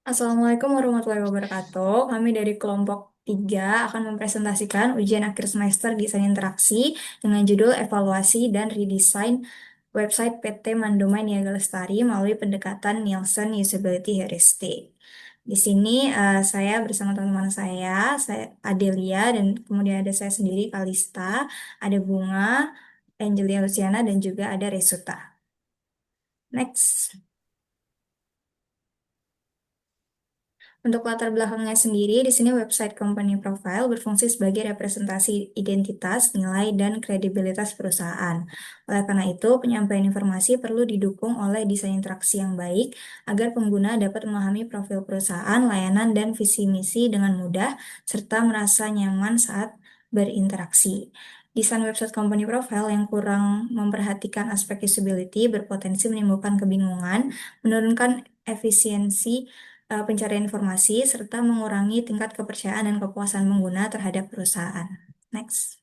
Assalamualaikum warahmatullahi wabarakatuh. Kami dari kelompok 3 akan mempresentasikan ujian akhir semester desain interaksi dengan judul evaluasi dan redesign website PT Mandomai Niaga Lestari melalui pendekatan Nielsen Usability Heuristic. Di sini saya bersama teman-teman saya Adelia dan kemudian ada saya sendiri Kalista, ada Bunga, Angelia Luciana dan juga ada Resuta. Next. Untuk latar belakangnya sendiri, di sini website company profile berfungsi sebagai representasi identitas, nilai, dan kredibilitas perusahaan. Oleh karena itu, penyampaian informasi perlu didukung oleh desain interaksi yang baik agar pengguna dapat memahami profil perusahaan, layanan, dan visi misi dengan mudah, serta merasa nyaman saat berinteraksi. Desain website company profile yang kurang memperhatikan aspek usability berpotensi menimbulkan kebingungan, menurunkan efisiensi pencarian informasi, serta mengurangi tingkat kepercayaan dan kepuasan pengguna terhadap perusahaan. Next.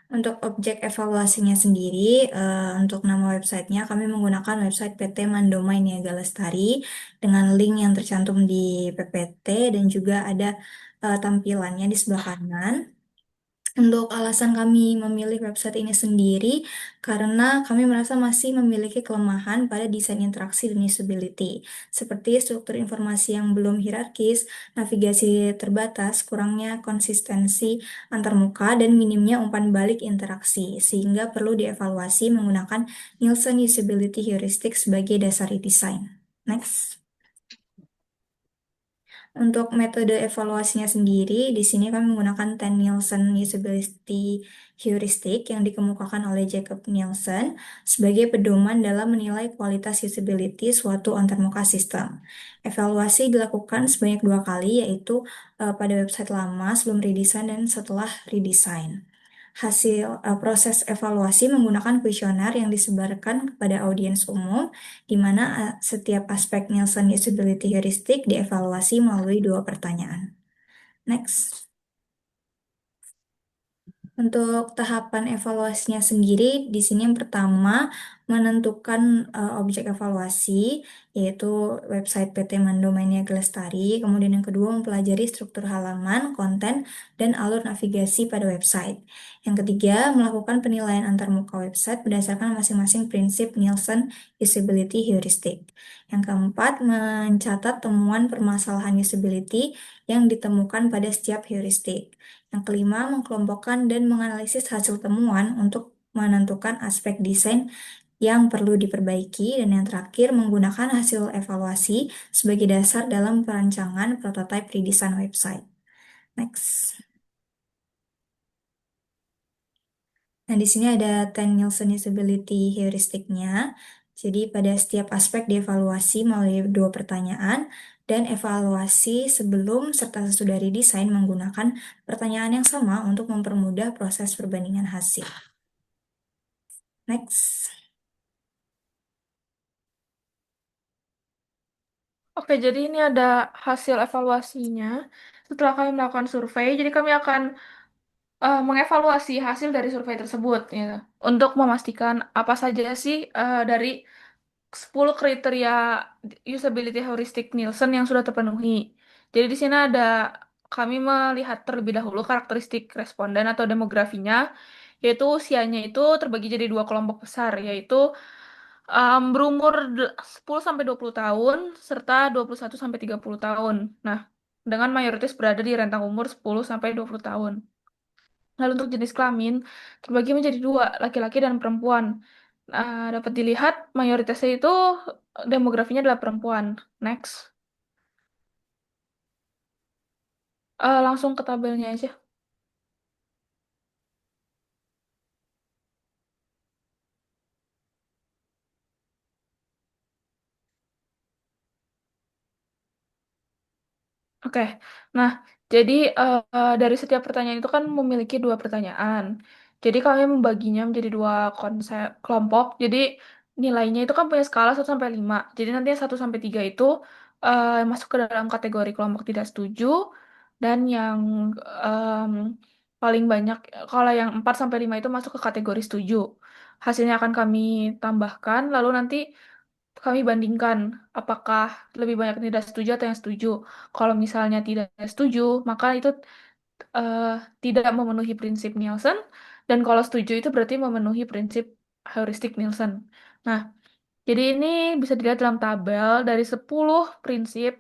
Untuk objek evaluasinya sendiri, untuk nama websitenya kami menggunakan website PT Mandomai Niaga Lestari dengan link yang tercantum di PPT dan juga ada tampilannya di sebelah kanan. Untuk alasan kami memilih website ini sendiri, karena kami merasa masih memiliki kelemahan pada desain interaksi dan usability, seperti struktur informasi yang belum hierarkis, navigasi terbatas, kurangnya konsistensi antarmuka, dan minimnya umpan balik interaksi, sehingga perlu dievaluasi menggunakan Nielsen Usability Heuristic sebagai dasar desain. Next. Untuk metode evaluasinya sendiri, di sini kami menggunakan 10 Nielsen Usability Heuristic yang dikemukakan oleh Jacob Nielsen sebagai pedoman dalam menilai kualitas usability suatu antarmuka sistem. Evaluasi dilakukan sebanyak 2 kali, yaitu pada website lama sebelum redesign dan setelah redesign. Hasil proses evaluasi menggunakan kuesioner yang disebarkan kepada audiens umum, di mana setiap aspek Nielsen Usability Heuristic dievaluasi melalui 2 pertanyaan. Next. Untuk tahapan evaluasinya sendiri, di sini yang pertama menentukan objek evaluasi, yaitu website PT Mandomania Lestari. Kemudian yang kedua mempelajari struktur halaman, konten, dan alur navigasi pada website. Yang ketiga melakukan penilaian antarmuka website berdasarkan masing-masing prinsip Nielsen Usability Heuristic. Yang keempat mencatat temuan permasalahan usability yang ditemukan pada setiap heuristik. Yang kelima, mengkelompokkan dan menganalisis hasil temuan untuk menentukan aspek desain yang perlu diperbaiki. Dan yang terakhir, menggunakan hasil evaluasi sebagai dasar dalam perancangan prototipe redesign website. Next. Nah, di sini ada 10 Nielsen Usability Heuristic-nya. Jadi, pada setiap aspek dievaluasi melalui 2 pertanyaan, dan evaluasi sebelum serta sesudah redesign menggunakan pertanyaan yang sama untuk mempermudah proses perbandingan hasil. Next. Oke, jadi ini ada hasil evaluasinya. Setelah kami melakukan survei, jadi kami akan mengevaluasi hasil dari survei tersebut, ya, untuk memastikan apa saja sih dari 10 kriteria usability heuristic Nielsen yang sudah terpenuhi. Jadi di sini ada kami melihat terlebih dahulu karakteristik responden atau demografinya, yaitu usianya itu terbagi jadi 2 kelompok besar, yaitu berumur 10 sampai 20 tahun serta 21 sampai 30 tahun. Nah, dengan mayoritas berada di rentang umur 10 sampai 20 tahun. Lalu untuk jenis kelamin terbagi menjadi 2, laki-laki dan perempuan. Dapat dilihat mayoritasnya itu demografinya adalah perempuan. Next. Langsung ke tabelnya aja. Oke, nah jadi dari setiap pertanyaan itu kan memiliki 2 pertanyaan. Jadi kami membaginya menjadi 2 kelompok. Jadi nilainya itu kan punya skala 1 sampai 5. Jadi nanti yang 1 sampai 3 itu masuk ke dalam kategori kelompok tidak setuju. Dan yang em, paling banyak, kalau yang 4 sampai 5 itu masuk ke kategori setuju. hasilnya akan kami tambahkan, lalu nanti kami bandingkan apakah lebih banyak yang tidak setuju atau yang setuju. Kalau misalnya tidak setuju, maka itu eh, tidak memenuhi prinsip Nielsen, dan kalau setuju itu berarti memenuhi prinsip heuristik Nielsen. Nah, jadi ini bisa dilihat dalam tabel dari 10 prinsip,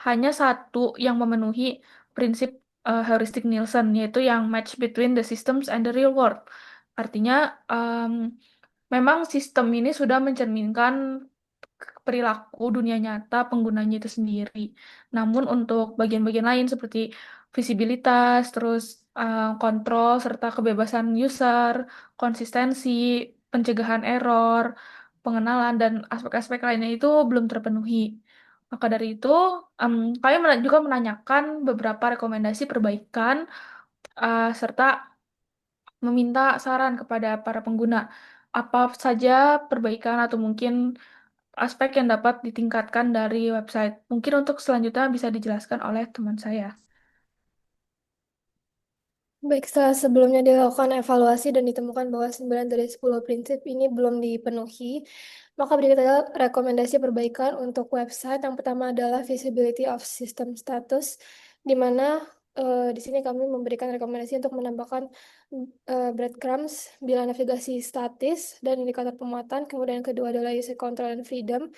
hanya satu yang memenuhi prinsip heuristik Nielsen, yaitu yang match between the systems and the real world. Artinya, em, memang sistem ini sudah mencerminkan perilaku dunia nyata penggunanya itu sendiri. Namun untuk bagian-bagian lain seperti visibilitas, terus kontrol serta kebebasan user, konsistensi, pencegahan error, pengenalan dan aspek-aspek lainnya itu belum terpenuhi. Maka dari itu, em, kami juga menanyakan beberapa rekomendasi perbaikan serta meminta saran kepada para pengguna. Apa saja perbaikan atau mungkin aspek yang dapat ditingkatkan dari website. Mungkin untuk selanjutnya bisa dijelaskan oleh teman saya. Baik, setelah sebelumnya dilakukan evaluasi dan ditemukan bahwa 9 dari 10 prinsip ini belum dipenuhi, maka berikut adalah rekomendasi perbaikan untuk website. Yang pertama adalah visibility of system status, di mana di sini kami memberikan rekomendasi untuk menambahkan breadcrumbs bila navigasi statis dan indikator pemuatan. Kemudian yang kedua adalah user control and freedom,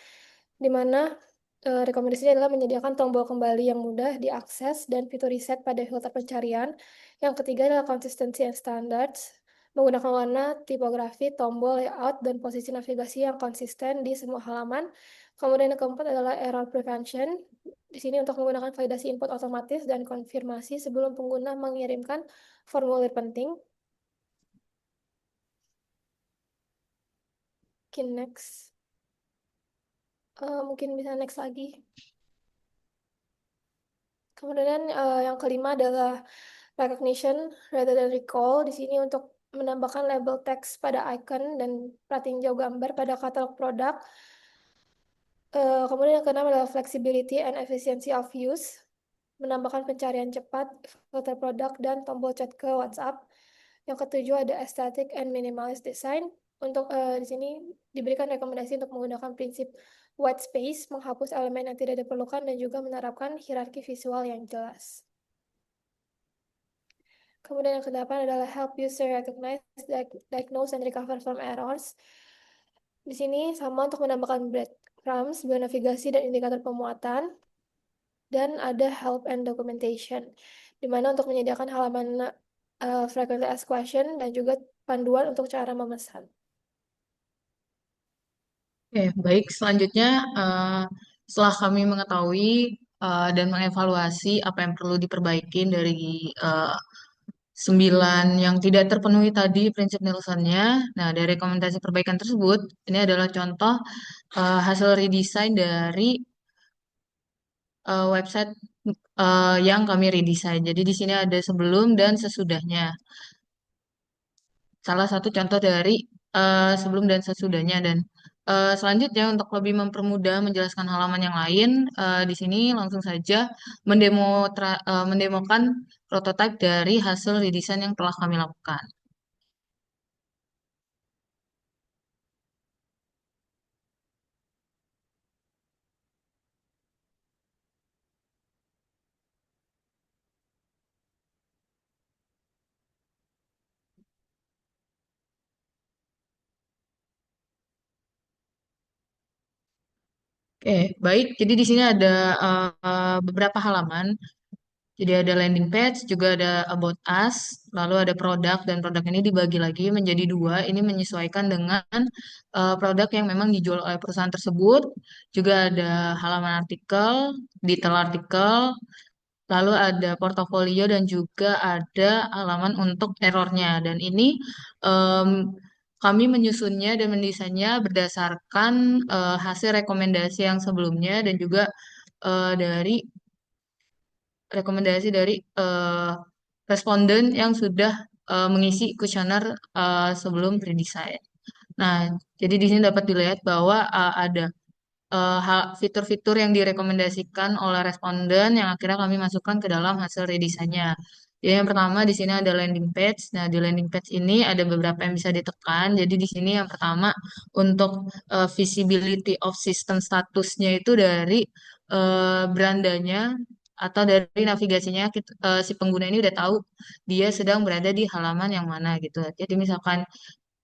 di mana rekomendasinya adalah menyediakan tombol kembali yang mudah diakses dan fitur reset pada filter pencarian. Yang ketiga adalah consistency and standards, menggunakan warna, tipografi, tombol, layout, dan posisi navigasi yang konsisten di semua halaman. Kemudian yang keempat adalah error prevention. Di sini untuk menggunakan validasi input otomatis dan konfirmasi sebelum pengguna mengirimkan formulir penting. Oke, next. Mungkin bisa next lagi. Kemudian yang kelima adalah recognition rather than recall. Di sini untuk menambahkan label teks pada icon dan pratinjau gambar pada katalog produk. Kemudian yang keenam adalah flexibility and efficiency of use. Menambahkan pencarian cepat, filter produk, dan tombol chat ke WhatsApp. Yang ketujuh ada aesthetic and minimalist design. Untuk di sini diberikan rekomendasi untuk menggunakan prinsip white space, menghapus elemen yang tidak diperlukan, dan juga menerapkan hierarki visual yang jelas. Kemudian yang kedelapan adalah help user recognize, diagnose, and recover from errors. Di sini sama untuk menambahkan breadcrumbs, navigasi, dan indikator pemuatan. Dan ada help and documentation, di mana untuk menyediakan halaman frequently asked question dan juga panduan untuk cara memesan. Oke, baik. Selanjutnya, eh, setelah kami mengetahui dan mengevaluasi apa yang perlu diperbaiki dari eh, 9 yang tidak terpenuhi tadi prinsip Nielsen-nya. Nah, dari rekomendasi perbaikan tersebut, ini adalah contoh hasil redesign dari website yang kami redesign. Jadi di sini ada sebelum dan sesudahnya. Salah satu contoh dari sebelum dan sesudahnya. Dan selanjutnya untuk lebih mempermudah menjelaskan halaman yang lain, di sini langsung saja mendemokan prototipe dari hasil redesign yang telah kami lakukan. Oke, baik. Jadi di sini ada beberapa halaman. Jadi ada landing page, juga ada about us, lalu ada produk, dan produk ini dibagi lagi menjadi dua. Ini menyesuaikan dengan produk yang memang dijual oleh perusahaan tersebut. Juga ada halaman artikel, detail artikel, lalu ada portofolio dan juga ada halaman untuk errornya. Dan ini em, kami menyusunnya dan mendesainnya berdasarkan hasil rekomendasi yang sebelumnya dan juga dari rekomendasi dari responden yang sudah mengisi kuesioner sebelum pre-design. Nah, jadi di sini dapat dilihat bahwa ada fitur-fitur yang direkomendasikan oleh responden yang akhirnya kami masukkan ke dalam hasil redesainnya. Jadi yang pertama di sini ada landing page. Nah, di landing page ini ada beberapa yang bisa ditekan. Jadi di sini yang pertama untuk visibility of system statusnya itu dari berandanya atau dari navigasinya si pengguna ini udah tahu dia sedang berada di halaman yang mana gitu. Jadi misalkan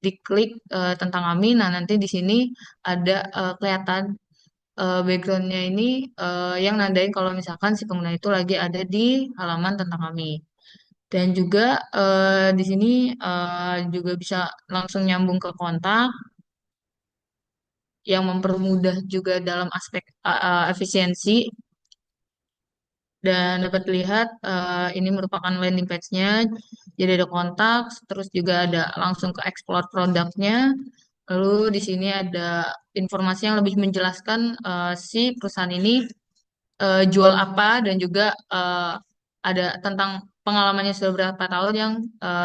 diklik tentang kami, nah nanti di sini ada kelihatan backgroundnya ini yang nandain kalau misalkan si pengguna itu lagi ada di halaman tentang kami. Dan juga di sini juga bisa langsung nyambung ke kontak yang mempermudah juga dalam aspek efisiensi. Dan dapat dilihat ini merupakan landing page-nya. Jadi ada kontak, terus juga ada langsung ke explore produknya. Lalu di sini ada informasi yang lebih menjelaskan si perusahaan ini jual apa dan juga ada tentang pengalamannya sudah berapa tahun yang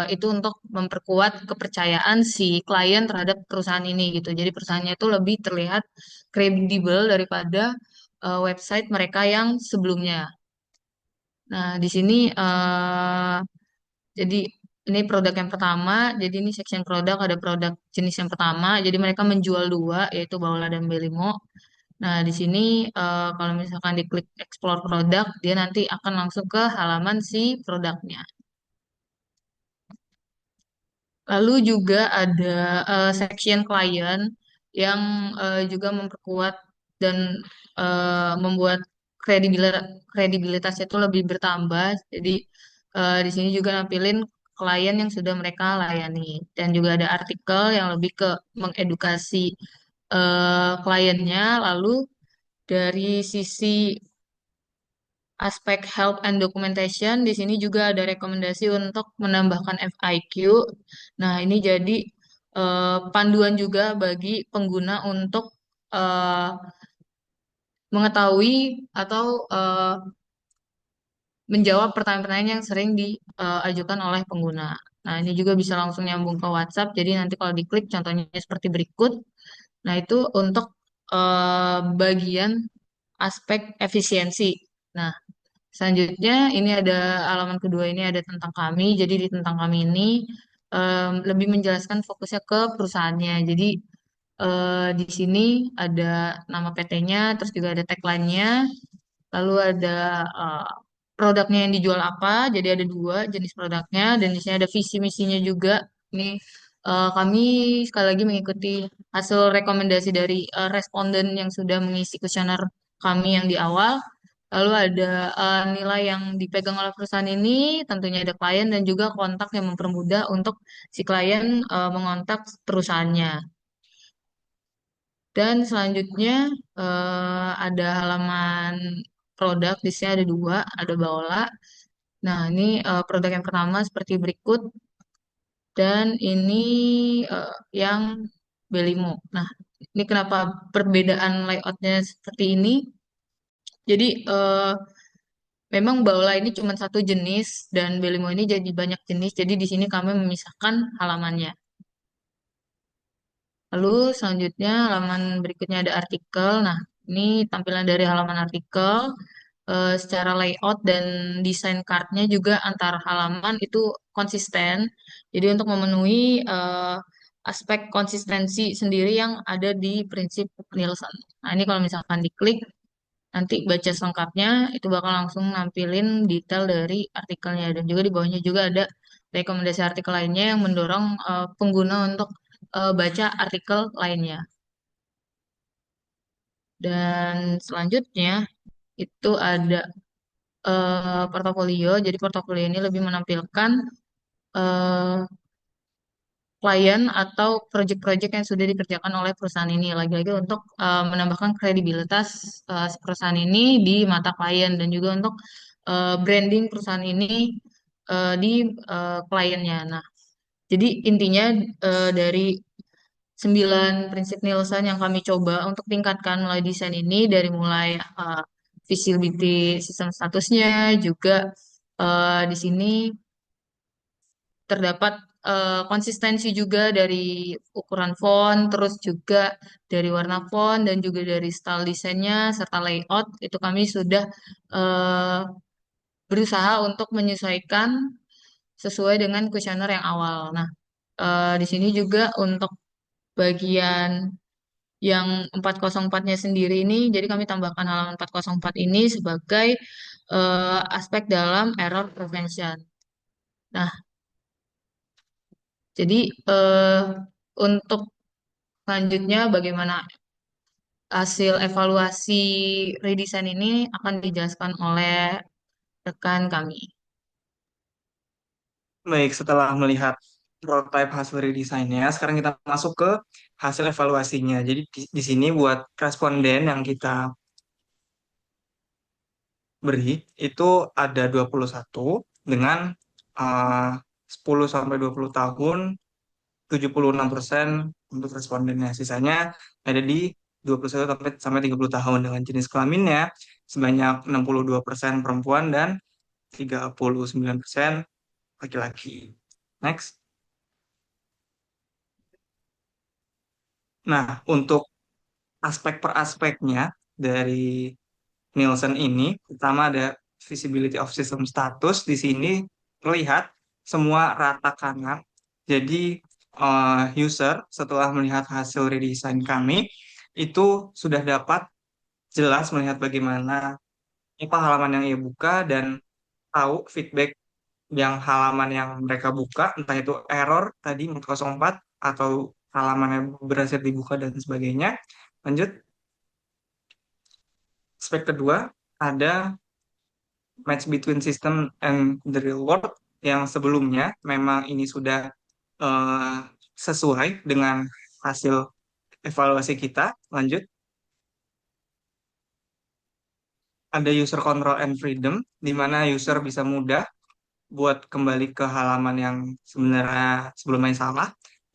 itu untuk memperkuat kepercayaan si klien terhadap perusahaan ini gitu. Jadi perusahaannya itu lebih terlihat kredibel daripada website mereka yang sebelumnya. Nah, di sini jadi ini produk yang pertama. Jadi ini section produk, ada produk jenis yang pertama. Jadi mereka menjual dua, yaitu Baola dan Belimo. Nah, di sini kalau misalkan diklik explore produk, dia nanti akan langsung ke halaman si produknya. Lalu juga ada section klien yang juga memperkuat dan membuat kredibilitasnya itu lebih bertambah. Jadi di sini juga nampilin klien yang sudah mereka layani dan juga ada artikel yang lebih ke mengedukasi kliennya. Lalu dari sisi aspek help and documentation, di sini juga ada rekomendasi untuk menambahkan FIQ. Nah, ini jadi panduan juga bagi pengguna untuk eh, mengetahui atau menjawab pertanyaan-pertanyaan yang sering diajukan oleh pengguna. Nah, ini juga bisa langsung nyambung ke WhatsApp. Jadi nanti kalau diklik contohnya seperti berikut. Nah, itu untuk bagian aspek efisiensi. Nah, selanjutnya ini ada halaman kedua ini ada tentang kami. Jadi di tentang kami ini lebih menjelaskan fokusnya ke perusahaannya. Jadi di sini ada nama PT-nya, terus juga ada tagline-nya, lalu ada eh, produknya yang dijual apa. Jadi ada dua jenis produknya dan di sini ada visi misinya juga. Ini kami sekali lagi mengikuti hasil rekomendasi dari responden yang sudah mengisi kuesioner kami yang di awal. Lalu ada nilai yang dipegang oleh perusahaan ini, tentunya ada klien dan juga kontak yang mempermudah untuk si klien mengontak perusahaannya. Dan selanjutnya ada halaman produk, di sini ada dua, ada Baola. Nah, ini produk yang pertama seperti berikut, dan ini yang Belimo. Nah, ini kenapa perbedaan layoutnya seperti ini? Jadi, memang Baola ini cuma satu jenis dan Belimo ini jadi banyak jenis. Jadi di sini kami memisahkan halamannya. Lalu selanjutnya halaman berikutnya ada artikel. Nah, ini tampilan dari halaman artikel secara layout dan desain kartnya juga antar halaman itu konsisten. Jadi untuk memenuhi aspek konsistensi sendiri yang ada di prinsip Nielsen. Nah, ini kalau misalkan diklik nanti baca selengkapnya itu bakal langsung nampilin detail dari artikelnya dan juga di bawahnya juga ada rekomendasi artikel lainnya yang mendorong pengguna untuk baca artikel lainnya. Dan selanjutnya itu ada portofolio. Jadi portofolio ini lebih menampilkan eh, klien atau proyek-proyek yang sudah dikerjakan oleh perusahaan ini. Lagi-lagi untuk menambahkan kredibilitas si perusahaan ini di mata klien dan juga untuk branding perusahaan ini di kliennya. Nah, jadi intinya dari 9 prinsip Nielsen yang kami coba untuk tingkatkan melalui desain ini dari mulai visibility sistem statusnya juga di sini terdapat konsistensi juga dari ukuran font, terus juga dari warna font dan juga dari style desainnya serta layout itu kami sudah eh, berusaha untuk menyesuaikan sesuai dengan kuesioner yang awal. Nah, di sini juga untuk bagian yang 404-nya sendiri ini, jadi kami tambahkan halaman 404 ini sebagai aspek dalam error prevention. Nah, jadi untuk selanjutnya bagaimana hasil evaluasi redesign ini akan dijelaskan oleh rekan kami. Baik, setelah melihat prototype hasil redesainnya, sekarang kita masuk ke hasil evaluasinya. Jadi di sini buat responden yang kita beri itu ada 21 dengan uh, 10 sampai 20 tahun, 76% untuk respondennya. Sisanya ada di 21 sampai 30 tahun dengan jenis kelaminnya sebanyak 62% perempuan dan 39% laki-laki. Next. Nah, untuk aspek per aspeknya dari Nielsen ini, pertama ada visibility of system status. Di sini terlihat semua rata kanan. Jadi user setelah melihat hasil redesign kami itu sudah dapat jelas melihat bagaimana apa halaman yang ia buka dan tahu feedback yang halaman yang mereka buka, entah itu error tadi 404 atau halaman yang berhasil dibuka dan sebagainya. Lanjut, aspek kedua ada match between system and the real world yang sebelumnya memang ini sudah eh, sesuai dengan hasil evaluasi kita. Lanjut, ada user control and freedom di mana user bisa mudah buat kembali ke halaman yang sebenarnya sebelumnya salah.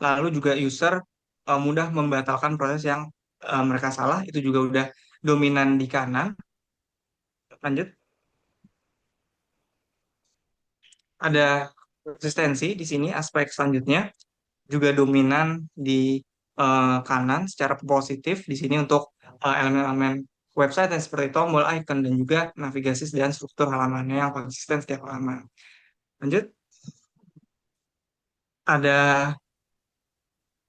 Lalu juga user mudah membatalkan proses yang mereka salah, itu juga udah dominan di kanan. Lanjut, ada konsistensi di sini aspek selanjutnya juga dominan di kanan secara positif di sini untuk elemen-elemen website yang seperti tombol, icon, dan juga navigasi dan struktur halamannya yang konsisten setiap halaman. Lanjut, ada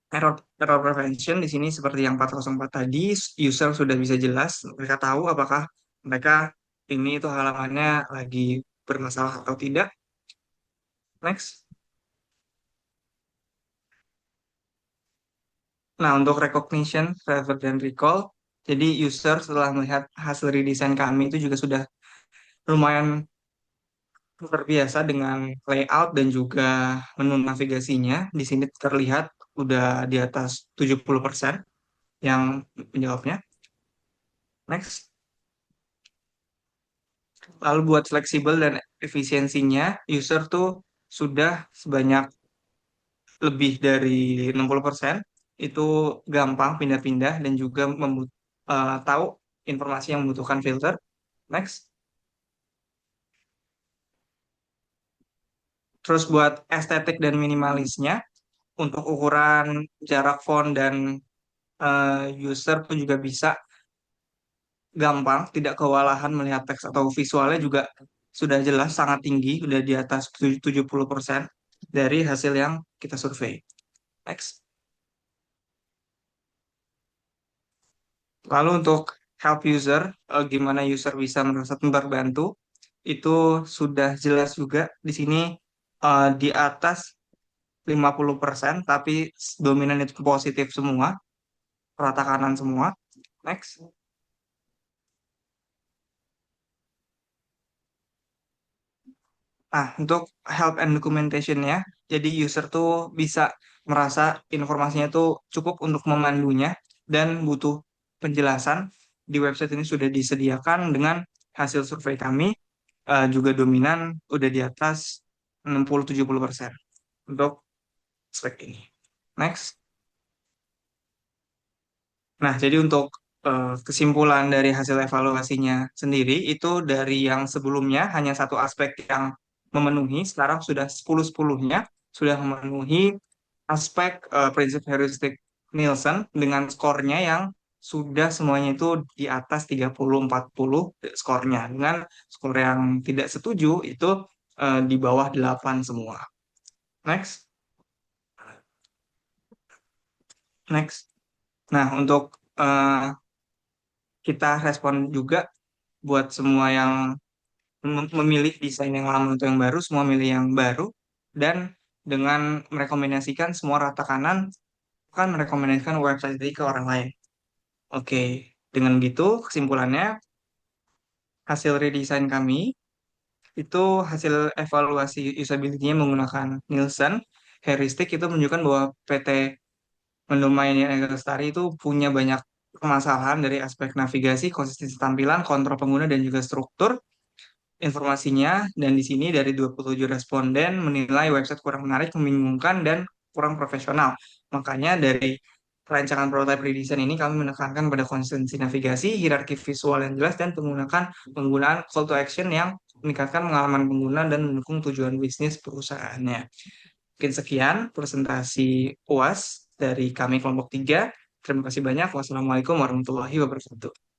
error error prevention di sini seperti yang 404 tadi, user sudah bisa jelas, mereka tahu apakah mereka ini itu halamannya lagi bermasalah atau tidak. Next. Nah, untuk recognition, favor, dan recall, jadi user setelah melihat hasil redesign kami itu juga sudah lumayan terbiasa dengan layout dan juga menu navigasinya. Di sini terlihat udah di atas 70% yang menjawabnya. Next. Lalu buat fleksibel dan efisiensinya, user tuh sudah sebanyak lebih dari 60%. Itu gampang pindah-pindah dan juga tahu informasi yang membutuhkan filter. Next. Terus buat estetik dan minimalisnya, untuk ukuran jarak font dan user pun juga bisa gampang, tidak kewalahan melihat teks atau visualnya juga sudah jelas sangat tinggi, sudah di atas 70% dari hasil yang kita survei. Next. Lalu untuk help user, gimana user bisa merasa terbantu, itu sudah jelas juga di sini di atas 50%, tapi dominan itu positif semua, rata kanan semua. Next. Nah, untuk help and documentation ya, jadi user tuh bisa merasa informasinya tuh cukup untuk memandunya dan butuh penjelasan. Di website ini sudah disediakan dengan hasil survei kami juga dominan udah di atas 60-70% untuk spek ini. Next. Nah, jadi untuk kesimpulan dari hasil evaluasinya sendiri itu dari yang sebelumnya hanya satu aspek yang memenuhi, sekarang sudah 10-10-nya sudah memenuhi aspek prinsip heuristik Nielsen dengan skornya yang sudah semuanya itu di atas 30-40 skornya. Dengan skor yang tidak setuju itu di bawah 8 semua. Next, next. Nah, untuk eh, kita respon juga buat semua yang memilih desain yang lama atau yang baru, semua milih yang baru, dan dengan merekomendasikan semua rata kanan, kan merekomendasikan website ini ke orang lain. Oke, dengan begitu kesimpulannya, hasil redesign kami itu hasil evaluasi usability-nya menggunakan Nielsen, heuristik itu menunjukkan bahwa PT Mendomain Ega Lestari itu punya banyak permasalahan dari aspek navigasi, konsistensi tampilan, kontrol pengguna, dan juga struktur informasinya. Dan di sini dari 27 responden menilai website kurang menarik, membingungkan, dan kurang profesional. Makanya dari rancangan prototype redesign ini kami menekankan pada konsistensi navigasi, hierarki visual yang jelas, dan penggunaan call to action yang meningkatkan pengalaman pengguna dan mendukung tujuan bisnis perusahaannya. Mungkin sekian presentasi UAS dari kami kelompok 3. Terima kasih banyak. Wassalamualaikum warahmatullahi wabarakatuh.